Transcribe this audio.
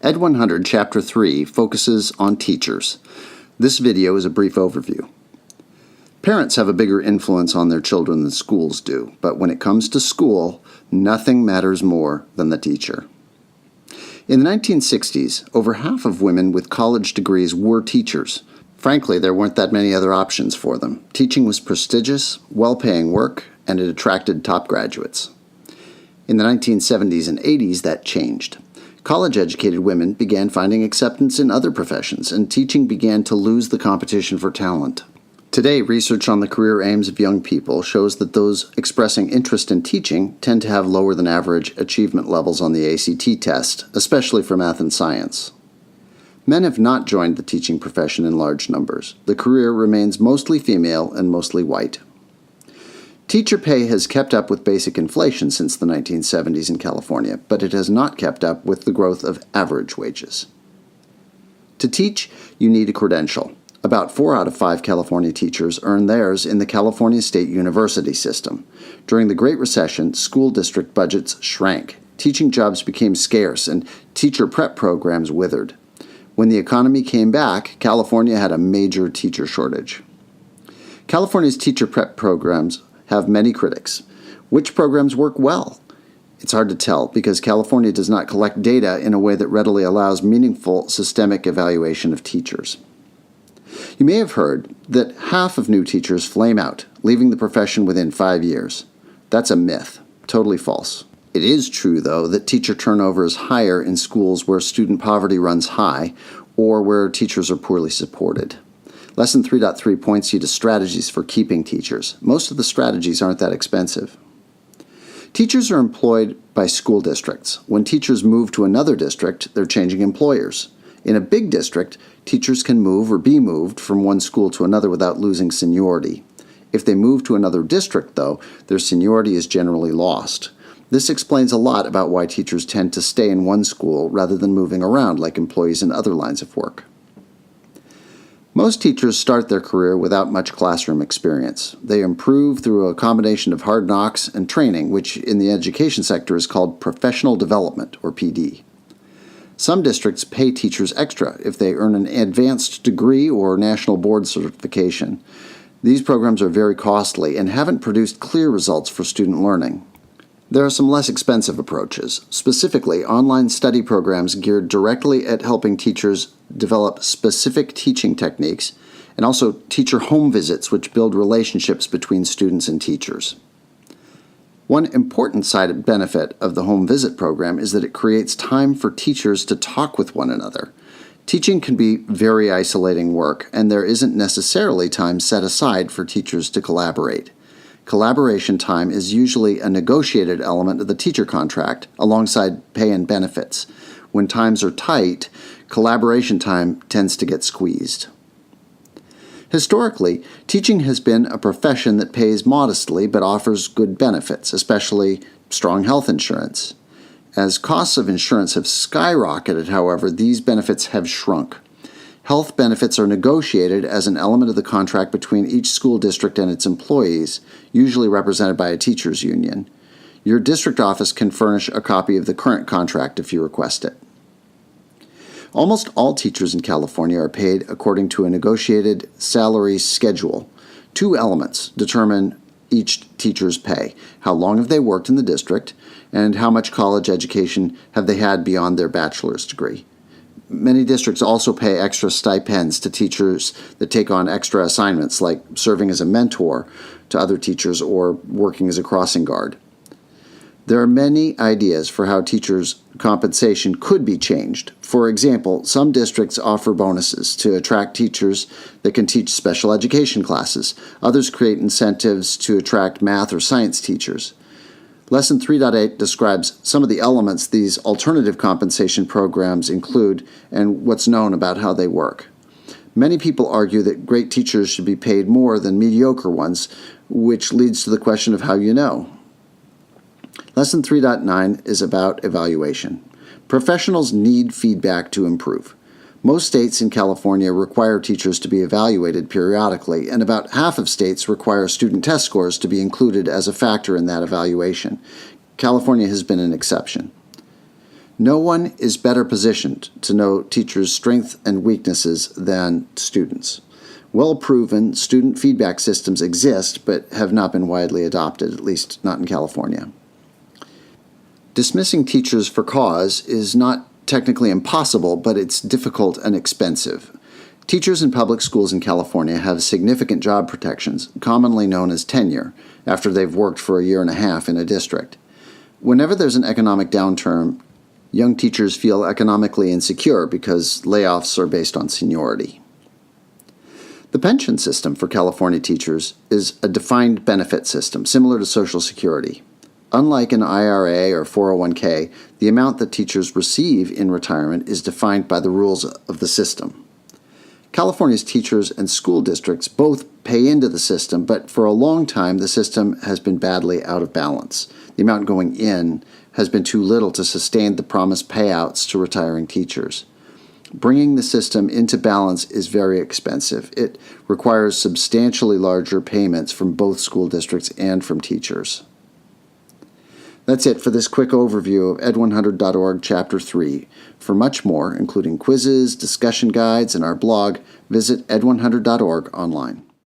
Ed100 Chapter 3 focuses on teachers. This video is a brief overview. Parents have a bigger influence on their children than schools do, but when it comes to school, nothing matters more than the teacher. In the 1960s, over half of women with college degrees were teachers. Frankly, there weren't that many other options for them. Teaching was prestigious, well-paying work, and it attracted top graduates. In the 1970s and 80s, that changed. College-educated women began finding acceptance in other professions, and teaching began to lose the competition for talent. Today, research on the career aims of young people shows that those expressing interest in teaching tend to have lower than average achievement levels on the ACT test, especially for math and science. Men have not joined the teaching profession in large numbers. The career remains mostly female and mostly white. Teacher pay has kept up with basic inflation since the 1970s in California, but it has not kept up with the growth of average wages. To teach, you need a credential. About 4 out of 5 California teachers earn theirs in the California State University system. During the Great Recession, school district budgets shrank. Teaching jobs became scarce, and teacher prep programs withered. When the economy came back, California had a major teacher shortage. California's teacher prep programs have many critics. Which programs work well? It's hard to tell because California does not collect data in a way that readily allows meaningful systemic evaluation of teachers. You may have heard that half of new teachers flame out, leaving the profession within 5 years. That's a myth. Totally false. It is true, though, that teacher turnover is higher in schools where student poverty runs high or where teachers are poorly supported. Lesson 3.3 points you to strategies for keeping teachers. Most of the strategies aren't that expensive. Teachers are employed by school districts. When teachers move to another district, they're changing employers. In a big district, teachers can move or be moved from one school to another without losing seniority. If they move to another district, though, their seniority is generally lost. This explains a lot about why teachers tend to stay in one school rather than moving around like employees in other lines of work. Most teachers start their career without much classroom experience. They improve through a combination of hard knocks and training, which in the education sector is called professional development, or PD. Some districts pay teachers extra if they earn an advanced degree or national board certification. These programs are very costly and haven't produced clear results for student learning. There are some less expensive approaches, specifically online study programs geared directly at helping teachers develop specific teaching techniques, and also teacher home visits which build relationships between students and teachers. One important side benefit of the home visit program is that it creates time for teachers to talk with one another. Teaching can be very isolating work, and there isn't necessarily time set aside for teachers to collaborate. Collaboration time is usually a negotiated element of the teacher contract alongside pay and benefits. When times are tight, collaboration time tends to get squeezed. Historically, teaching has been a profession that pays modestly but offers good benefits, especially strong health insurance. As costs of insurance have skyrocketed, however, these benefits have shrunk. Health benefits are negotiated as an element of the contract between each school district and its employees, usually represented by a teachers' union. Your district office can furnish a copy of the current contract if you request it. Almost all teachers in California are paid according to a negotiated salary schedule. 2 elements determine each teacher's pay: how long have they worked in the district, and how much college education have they had beyond their bachelor's degree. Many districts also pay extra stipends to teachers that take on extra assignments, like serving as a mentor to other teachers or working as a crossing guard. There are many ideas for how teachers' compensation could be changed. For example, some districts offer bonuses to attract teachers that can teach special education classes. Others create incentives to attract math or science teachers. Lesson 3.8 describes some of the elements these alternative compensation programs include and what's known about how they work. Many people argue that great teachers should be paid more than mediocre ones, which leads to the question of how you know. Lesson 3.9 is about evaluation. Professionals need feedback to improve. Most states in California require teachers to be evaluated periodically, and about half of states require student test scores to be included as a factor in that evaluation. California has been an exception. No one is better positioned to know teachers' strengths and weaknesses than students. Well-proven student feedback systems exist but have not been widely adopted, at least not in California. Dismissing teachers for cause is not technically impossible, but it's difficult and expensive. Teachers in public schools in California have significant job protections, commonly known as tenure, after they've worked for a year and a half in a district. Whenever there's an economic downturn, young teachers feel economically insecure because layoffs are based on seniority. The pension system for California teachers is a defined benefit system, similar to Social Security. Unlike an IRA or 401k, the amount that teachers receive in retirement is defined by the rules of the system. California's teachers and school districts both pay into the system, but for a long time the system has been badly out of balance. The amount going in has been too little to sustain the promised payouts to retiring teachers. Bringing the system into balance is very expensive. It requires substantially larger payments from both school districts and from teachers. That's it for this quick overview of Ed100.org Chapter 3. For much more, including quizzes, discussion guides, and our blog, visit ed100.org online.